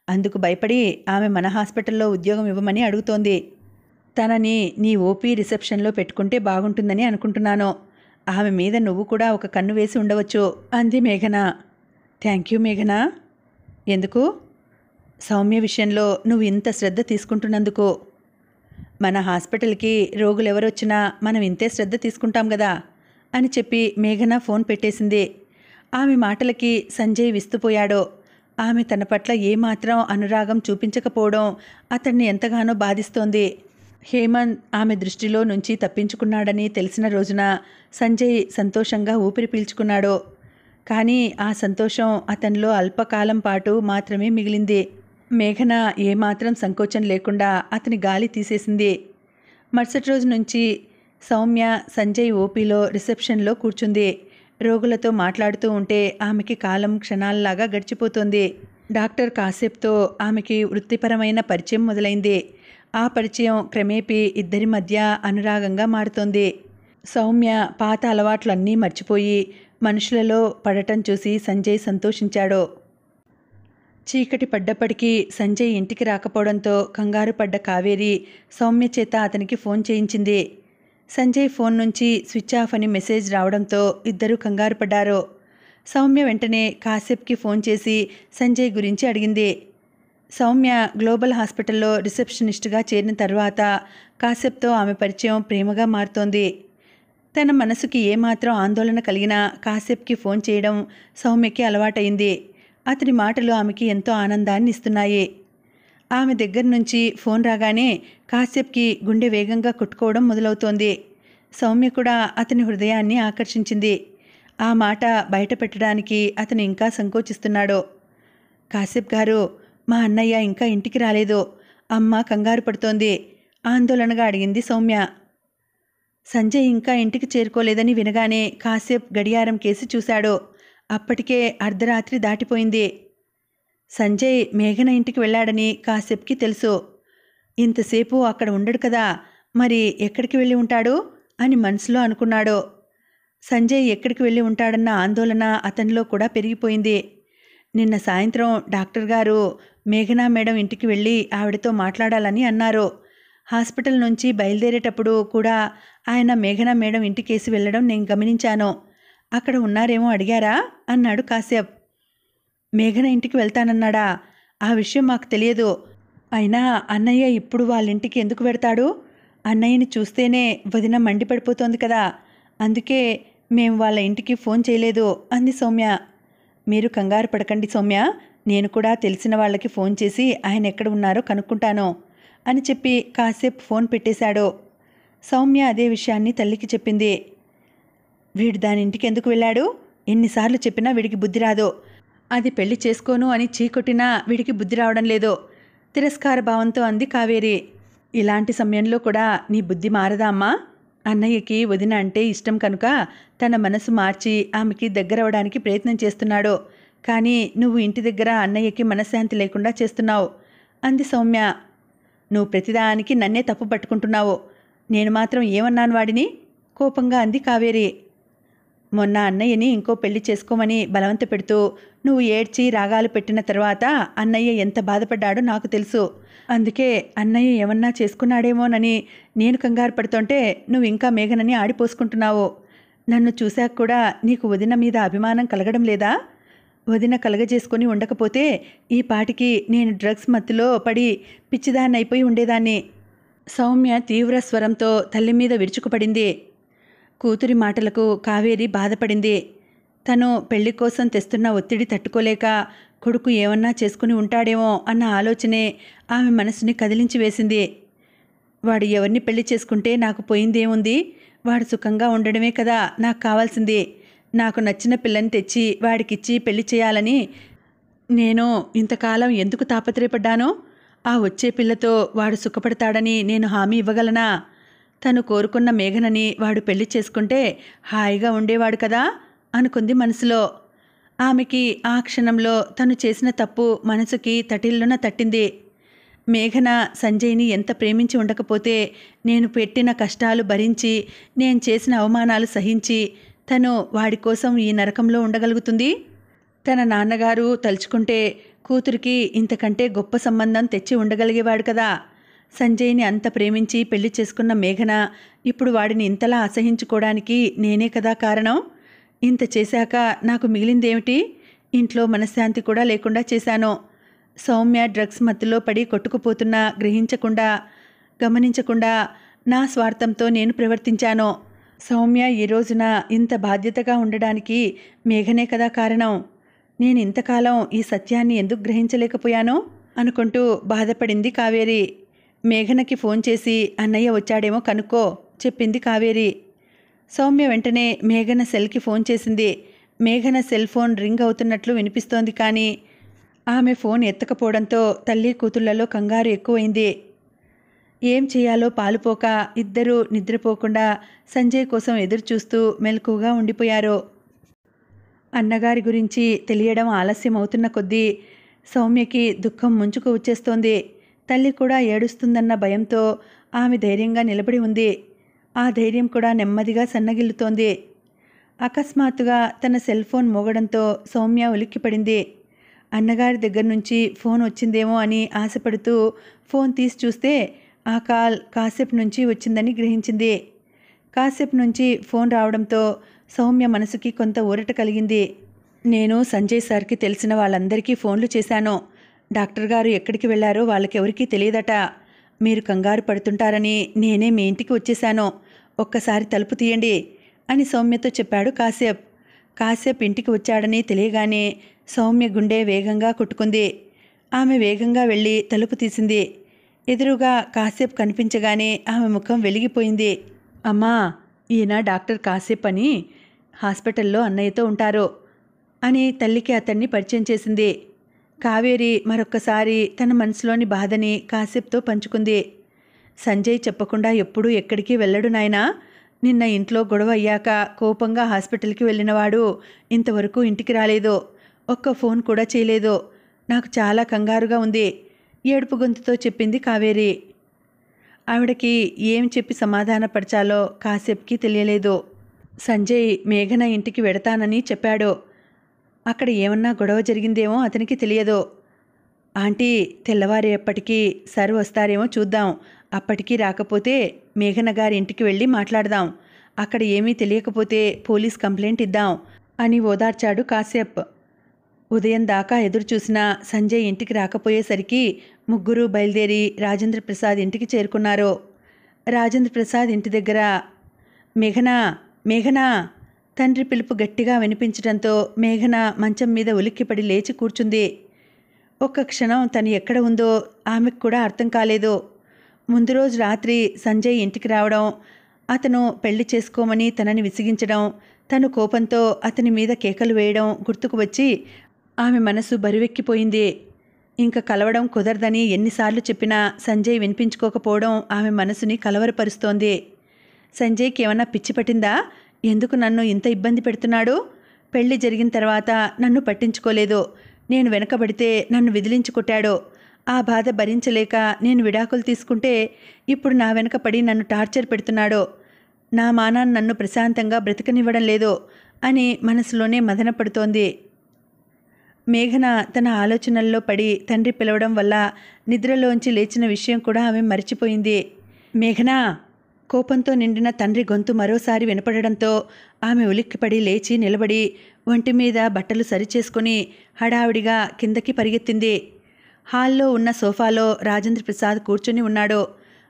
[SPEAKER 1] అందుకు భయపడి ఆమె మన హాస్పిటల్లో ఉద్యోగం ఇవ్వమని అడుగుతోంది. తనని నీ ఓపీ రిసెప్షన్లో పెట్టుకుంటే బాగుంటుందని అనుకుంటున్నాను. ఆమె మీద నువ్వు కూడా ఒక కన్ను వేసి ఉండవచ్చు అంది మేఘన. థ్యాంక్ యూ మేఘన. ఎందుకు? సౌమ్య విషయంలో నువ్వు ఇంత శ్రద్ధ తీసుకుంటున్నందుకు. మన హాస్పిటల్కి రోగులెవరొచ్చినా మనం ఇంతే శ్రద్ధ తీసుకుంటాం కదా అని చెప్పి మేఘన ఫోన్ పెట్టేసింది. ఆమె మాటలకి సంజయ్ విస్తుపోయాడు. ఆమె తన పట్ల ఏమాత్రం అనురాగం చూపించకపోవడం అతన్ని ఎంతగానో బాధిస్తోంది. హేమంత్ ఆమె దృష్టిలో నుంచి తప్పించుకున్నాడని తెలిసిన రోజున సంజయ్ సంతోషంగా ఊపిరి పీల్చుకున్నాడు. కానీ ఆ సంతోషం అతనిలో అల్పకాలం పాటు మాత్రమే మిగిలింది. మేఘన ఏమాత్రం సంకోచం లేకుండా అతని గాలి తీసేసింది. మరుసటి రోజు నుంచి సౌమ్య సంజయ్ ఓపీలో రిసెప్షన్లో కూర్చుంది. రోగులతో మాట్లాడుతూ ఉంటే ఆమెకి కాలం క్షణాల్లాగా గడిచిపోతుంది. డాక్టర్ కాసేప్తో ఆమెకి వృత్తిపరమైన పరిచయం మొదలైంది. ఆ పరిచయం క్రమేపీ ఇద్దరి మధ్య అనురాగంగా మారుతోంది. సౌమ్య పాత అలవాట్లన్నీ మర్చిపోయి మనుషులలో పడటం చూసి సంజయ్ సంతోషించాడు. చీకటి పడ్డప్పటికీ సంజయ్ ఇంటికి రాకపోవడంతో కంగారు పడ్డ కావేరి సౌమ్య చేత అతనికి ఫోన్ చేయించింది. సంజయ్ ఫోన్ నుంచి స్విచ్ ఆఫ్ అని మెసేజ్ రావడంతో ఇద్దరూ కంగారు పడ్డారు. సౌమ్య వెంటనే కాసేప్కి ఫోన్ చేసి సంజయ్ గురించి అడిగింది. సౌమ్య గ్లోబల్ హాస్పిటల్లో రిసెప్షనిస్ట్గా చేరిన తర్వాత కాసేప్తో ఆమె పరిచయం ప్రేమగా మారుతోంది. తన మనసుకి ఏమాత్రం ఆందోళన కలిగినా కాసేప్కి ఫోన్ చేయడం సౌమ్యకి అలవాటైంది. అతని మాటలు ఆమెకి ఎంతో ఆనందాన్ని ఇస్తున్నాయి. ఆమె దగ్గర నుంచి ఫోన్ రాగానే కాసేప్కి గుండె వేగంగా కొట్టుకోవడం మొదలవుతోంది. సౌమ్య కూడా అతని హృదయాన్ని ఆకర్షించింది. ఆ మాట బయట పెట్టడానికి అతను ఇంకా సంకోచిస్తున్నాడు. కాసేప్ గారు, మా అన్నయ్య ఇంకా ఇంటికి రాలేదు. అమ్మ కంగారు పడుతోంది ఆందోళనగా అడిగింది సౌమ్య. సంజయ్ ఇంకా ఇంటికి చేరుకోలేదని వినగానే కాసేప్ గడియారం కేసి చూశాడు. అప్పటికే అర్ధరాత్రి దాటిపోయింది. సంజయ్ మేఘన ఇంటికి వెళ్ళాడని కాసేప్కి తెలుసు. ఇంతసేపు అక్కడ ఉండడు కదా, మరి ఎక్కడికి వెళ్ళి ఉంటాడు అని మనసులో అనుకున్నాడు. సంజయ్ ఎక్కడికి వెళ్ళి ఉంటాడన్న ఆందోళన అతనిలో కూడా పెరిగిపోయింది. నిన్న సాయంత్రం డాక్టర్ గారు మేఘనా మేడం ఇంటికి వెళ్ళి ఆవిడతో మాట్లాడాలని అన్నారు. హాస్పిటల్ నుంచి బయలుదేరేటప్పుడు కూడా ఆయన మేఘనా మేడం ఇంటికేసి వెళ్ళడం నేను గమనించాను. అక్కడ ఉన్నారేమో అడిగారా అన్నాడు కాసేప్. మేఘన ఇంటికి వెళ్తానన్నాడా? ఆ విషయం మాకు తెలియదు. అయినా అన్నయ్య ఇప్పుడు వాళ్ళ ఇంటికి ఎందుకు వెడతాడు? అన్నయ్యని చూస్తేనే వదిన మండిపడిపోతోంది కదా, అందుకే మేము వాళ్ళ ఇంటికి ఫోన్ చేయలేదు అంది సౌమ్య. మీరు కంగారు పడకండి సౌమ్య, నేను కూడా తెలిసిన వాళ్ళకి ఫోన్ చేసి ఆయన ఎక్కడ ఉన్నారో కనుక్కుంటాను అని చెప్పి కాసేపు ఫోన్ పెట్టేశాడు. సౌమ్య అదే విషయాన్ని తల్లికి చెప్పింది. వీడు దాని ఇంటికి ఎందుకు వెళ్ళాడు? ఎన్నిసార్లు చెప్పినా వీడికి బుద్ధి రాదు. అది పెళ్లి చేసుకోను అని చీకొట్టినా వీడికి బుద్ధి రావడం లేదు తిరస్కార భావంతో అంది కావేరి. ఇలాంటి సమయంలో కూడా నీ బుద్ధి మారదా అమ్మా? అన్నయ్యకి వదిన అంటే ఇష్టం కనుక తన మనసు మార్చి ఆమెకి దగ్గరవడానికి ప్రయత్నం చేస్తున్నాడు. కానీ నువ్వు ఇంటి దగ్గర అన్నయ్యకి మనశ్శాంతి లేకుండా చేస్తున్నావు అంది సౌమ్య. నువ్వు ప్రతిదానికి నన్నే తప్పు పట్టుకుంటున్నావు. నేను మాత్రం ఏమన్నాను వాడిని? కోపంగా అంది కావేరి. మొన్న అన్నయ్యని ఇంకో పెళ్లి చేసుకోమని బలవంత పెడుతూ నువ్వు ఏడ్చి రాగాలు పెట్టిన తర్వాత అన్నయ్య ఎంత బాధపడ్డాడో నాకు తెలుసు. అందుకే అన్నయ్య ఏమన్నా చేసుకున్నాడేమోనని నేను కంగారు పడుతుంటే నువ్వు ఇంకా మేఘనని ఆడిపోసుకుంటున్నావు. నన్ను చూశాక కూడా నీకు వదిన మీద అభిమానం కలగడం లేదా? వదిన కలగజేసుకొని ఉండకపోతే ఈ పాటికి నేను డ్రగ్స్ మత్తులో పడి పిచ్చిదాన్నైపోయి ఉండేదాన్ని. సౌమ్య తీవ్ర స్వరంతో తల్లి మీద విరుచుకుపడింది. కూతురి మాటలకు కావేరి బాధపడింది. తను పెళ్లి కోసం తెస్తున్న ఒత్తిడి తట్టుకోలేక కొడుకు ఏమన్నా చేసుకుని ఉంటాడేమో అన్న ఆలోచనే ఆమె మనసుని కదిలించి వేసింది. వాడు ఎవరిని పెళ్లి చేసుకుంటే నాకు పోయిందేముంది? వాడు సుఖంగా ఉండడమే కదా నాకు కావాల్సింది. నాకు నచ్చిన పిల్లని తెచ్చి వాడికిచ్చి పెళ్లి చేయాలని నేను ఇంతకాలం ఎందుకు తాపత్రయపడ్డానో? ఆ వచ్చే పిల్లతో వాడు సుఖపడతాడని నేను హామీ ఇవ్వగలనా? తను కోరుకున్న మేఘనని వాడు పెళ్లి చేసుకుంటే హాయిగా ఉండేవాడు కదా అనుకుంది మనసులో. ఆమెకి ఆ క్షణంలో తను చేసిన తప్పు మనసుకి తటిల్లున తట్టింది. మేఘన సంజయ్ని ఎంత ప్రేమించి ఉండకపోతే నేను పెట్టిన కష్టాలు భరించి నేను చేసిన అవమానాలు సహించి తను వాడి కోసం ఈ నరకంలో ఉండగలుగుతుంది? తన నాన్నగారు తలుచుకుంటే కూతురికి ఇంతకంటే గొప్ప సంబంధం తెచ్చి ఉండగలిగేవాడు కదా. సంజయ్ని అంత ప్రేమించి పెళ్లి చేసుకున్న మేఘన ఇప్పుడు వాడిని ఇంతలా అసహించుకోవడానికి నేనే కదా కారణం. ఇంత చేశాక నాకు మిగిలిందేమిటి? ఇంట్లో మనశ్శాంతి కూడా లేకుండా చేశాను. సౌమ్య డ్రగ్స్ మత్తులో పడి కొట్టుకుపోతున్నా గమనించకుండా నా స్వార్థంతో నేను ప్రవర్తించాను. సౌమ్య ఈ రోజున ఇంత బాధ్యతగా ఉండడానికి మేఘనే కదా కారణం. నేను ఇంతకాలం ఈ సత్యాన్ని ఎందుకు గ్రహించలేకపోయానో అనుకుంటూ బాధపడింది కావేరి. మేఘనకి ఫోన్ చేసి అన్నయ్య వచ్చాడేమో కనుక్కో చెప్పింది కావేరి. సౌమ్య వెంటనే మేఘన సెల్కి ఫోన్ చేసింది. మేఘన సెల్ ఫోన్ రింగ్ అవుతున్నట్లు వినిపిస్తోంది. కానీ ఆమె ఫోన్ ఎత్తకపోవడంతో తల్లి కూతుళ్లలో కంగారు ఎక్కువైంది. ఏం చేయాలో పాలుపోక ఇద్దరూ నిద్రపోకుండా సంజయ్ కోసం ఎదురుచూస్తూ మెలకువగా ఉండిపోయారు. అన్నగారి గురించి తెలియడం ఆలస్యం అవుతున్న కొద్దీ సౌమ్యకి దుఃఖం ముంచుకు వచ్చేస్తోంది. తల్లి కూడా ఏడుస్తుందన్న భయంతో ఆమె ధైర్యంగా నిలబడి ఉంది. ఆ ధైర్యం కూడా నెమ్మదిగా సన్నగిల్లుతోంది. అకస్మాత్తుగా తన సెల్ ఫోన్ మోగడంతో సౌమ్య ఉలిక్కిపడింది. అన్నగారి దగ్గర నుంచి ఫోన్ వచ్చిందేమో అని ఆశపడుతూ ఫోన్ తీసి చూస్తే ఆ కాల్ కాసేపు నుంచి వచ్చిందని గ్రహించింది. కాసేపు నుంచి ఫోన్ రావడంతో సౌమ్య మనసుకి కొంత ఊరట కలిగింది. నేను సంజయ్ సార్కి తెలిసిన వాళ్ళందరికీ ఫోన్లు చేశాను. డాక్టర్ గారు ఎక్కడికి వెళ్లారో వాళ్ళకెవరికీ తెలియదట. మీరు కంగారు పడుతుంటారని నేనే మీ ఇంటికి వచ్చేశాను. ఒక్కసారి తలుపు తీయండి అని సౌమ్యతో చెప్పాడు కాసేప్. కాసేప్ ఇంటికి వచ్చాడని తెలియగానే సౌమ్య గుండె వేగంగా కొట్టుకుంది. ఆమె వేగంగా వెళ్ళి తలుపు తీసింది. ఎదురుగా కాసేప్ కనిపించగానే ఆమె ముఖం వెలిగిపోయింది. అమ్మా, ఈయన డాక్టర్ కాసేప్ అని హాస్పిటల్లో అన్నయ్యతో ఉంటారు అని తల్లికి అతన్ని పరిచయం చేసింది. కావేరి మరొక్కసారి తన మనసులోని బాధని కాసేప్తో పంచుకుంది. సంజయ్ చెప్పకుండా ఎప్పుడూ ఎక్కడికి వెళ్ళడు నాయనా. నిన్న ఇంట్లో గొడవ అయ్యాక కోపంగా హాస్పిటల్కి వెళ్ళినవాడు ఇంతవరకు ఇంటికి రాలేదు. ఒక్క ఫోన్ కూడా చేయలేదు. నాకు చాలా కంగారుగా ఉంది ఏడుపు గొంతుతో చెప్పింది కావేరి. ఆవిడకి ఏం చెప్పి సమాధానపరచాలో కాసేప్కి తెలియలేదు. సంజయ్ మేఘన ఇంటికి వెడతానని చెప్పాడు. అక్కడ ఏమన్నా గొడవ జరిగిందేమో అతనికి తెలియదు. ఆంటీ, తెల్లవారేపటికి సార్ వస్తారేమో చూద్దాం. అప్పటికీ రాకపోతే మేఘన గారి ఇంటికి వెళ్ళి మాట్లాడదాం. అక్కడ ఏమీ తెలియకపోతే పోలీస్ కంప్లైంట్ ఇద్దాం అని ఓదార్చాడు కాసేప్. ఉదయం దాకా ఎదురుచూసిన సంజయ్ ఇంటికి రాకపోయేసరికి ముగ్గురు బయలుదేరి రాజేంద్ర ప్రసాద్ ఇంటికి చేరుకున్నారు. రాజేంద్ర ప్రసాద్ ఇంటి దగ్గర మేఘనా మేఘనా తండ్రి పిలుపు గట్టిగా వినిపించడంతో మేఘన మంచం మీద ఉలిక్కిపడి లేచి కూర్చుంది. ఒక్క క్షణం తను ఎక్కడ ఉందో ఆమెకు కూడా అర్థం కాలేదు. ముందు రోజు రాత్రి సంజయ్ ఇంటికి రావడం, అతను పెళ్లి చేసుకోమని తనని విసిగించడం, తను కోపంతో అతని మీద కేకలు వేయడం గుర్తుకు వచ్చి ఆమె మనసు బరువెక్కిపోయింది. ఇంక కలవడం కుదరదని ఎన్నిసార్లు చెప్పినా సంజయ్ వినిపించుకోకపోవడం ఆమె మనసుని కలవరపరుస్తోంది. సంజయ్కి ఏమన్నా పిచ్చి పట్టిందా? ఎందుకు నన్ను ఇంత ఇబ్బంది పెడుతున్నాడు? పెళ్లి జరిగిన తర్వాత నన్ను పట్టించుకోలేదు. నేను వెనకబడితే నన్ను విదిలించి కొట్టాడు. ఆ బాధ భరించలేక నేను విడాకులు తీసుకుంటే ఇప్పుడు నా వెనక పడి నన్ను టార్చర్ పెడుతున్నాడో, నా మానాన్ని నన్ను ప్రశాంతంగా బ్రతకనివ్వడం లేదో అని మనసులోనే మదన పడుతోంది. మేఘన తన ఆలోచనల్లో పడి తండ్రి పిలవడం వల్ల నిద్రలోంచి లేచిన విషయం కూడా ఆమె మర్చిపోయింది. మేఘనా! కోపంతో నిండిన తండ్రి గొంతు మరోసారి వినపడడంతో ఆమె ఉలిక్కిపడి లేచి నిలబడి ఒంటి మీద బట్టలు సరిచేసుకుని హడావిడిగా కిందకి పరిగెత్తింది. హాల్లో ఉన్న సోఫాలో రాజేంద్ర ప్రసాద్ కూర్చుని ఉన్నాడు.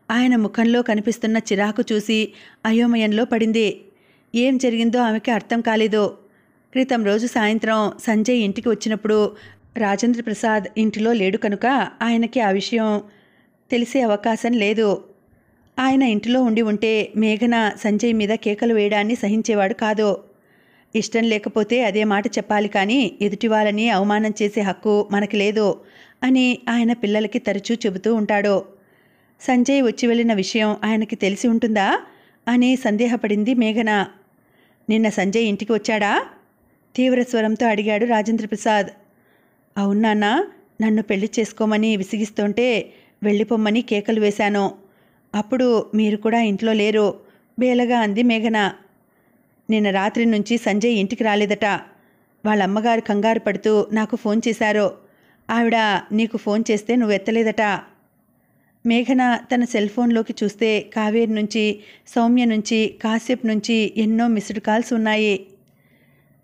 [SPEAKER 1] ఆయన ముఖంలో కనిపిస్తున్న చిరాకు చూసి అయోమయంలో పడింది. ఏం జరిగిందో ఆమెకి అర్థం కాలేదు. క్రితం రోజు సాయంత్రం సంజయ్ ఇంటికి వచ్చినప్పుడు రాజేంద్ర ప్రసాద్ ఇంటిలో లేడు కనుక ఆయనకి ఆ విషయం తెలిసే అవకాశం లేదు. ఆయన ఇంటిలో ఉండి ఉంటే మేఘన సంజయ్ మీద కేకలు వేయడాన్ని సహించేవాడు కాదు. ఇష్టం లేకపోతే అదే మాట చెప్పాలి కానీ ఎదుటి వాళ్ళని అవమానం చేసే హక్కు మనకి లేదు అని ఆయన పిల్లలకి తరచూ చెబుతూ ఉంటాడు. సంజయ్ వచ్చి వెళ్ళిన విషయం ఆయనకి తెలిసి ఉంటుందా అని సందేహపడింది మేఘన. నిన్న సంజయ్ ఇంటికి వచ్చాడా? తీవ్ర స్వరంతో అడిగాడు రాజేంద్ర ప్రసాద్. అవునాన్నా, నన్ను పెళ్లి చేసుకోమని విసిగిస్తుంటే వెళ్ళిపోమ్మని కేకలు వేశాను. అప్పుడు మీరు కూడా ఇంట్లో లేరు, బేలగా అంది మేఘన. నిన్న రాత్రి నుంచి సంజయ్ ఇంటికి రాలేదట. వాళ్ళమ్మగారు కంగారు పడుతూ నాకు ఫోన్ చేశారు. ఆవిడ నీకు ఫోన్ చేస్తే నువ్వు ఎత్తలేదట. మేఘన తన సెల్ ఫోన్లోకి చూస్తే కావేరి నుంచి, సౌమ్య నుంచి, కాశ్యప్ నుంచి ఎన్నో మిస్డ్ కాల్స్ ఉన్నాయి.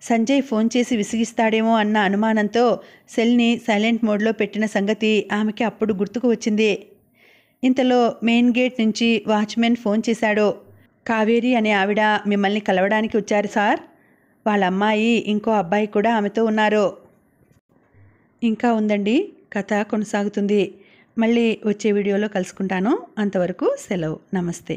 [SPEAKER 1] సంజయ్ ఫోన్ చేసి విసిగిస్తాడేమో అన్న అనుమానంతో సెల్ని సైలెంట్ మోడ్లో పెట్టిన సంగతి ఆమెకి అప్పుడు గుర్తుకు వచ్చింది. ఇంతలో మెయిన్ గేట్ నుంచి వాచ్మెన్ ఫోన్ చేశాడు. కావేరి అనే ఆవిడ మిమ్మల్ని కలవడానికి వచ్చారు సార్. వాళ్ళ అమ్మాయి ఇంకో అబ్బాయి కూడా ఆమెతో ఉన్నారు. ఇంకా ఉందండి, కథ కొనసాగుతుంది. మళ్ళీ వచ్చే వీడియోలో కలుసుకుంటాను. అంతవరకు సెలవు. నమస్తే.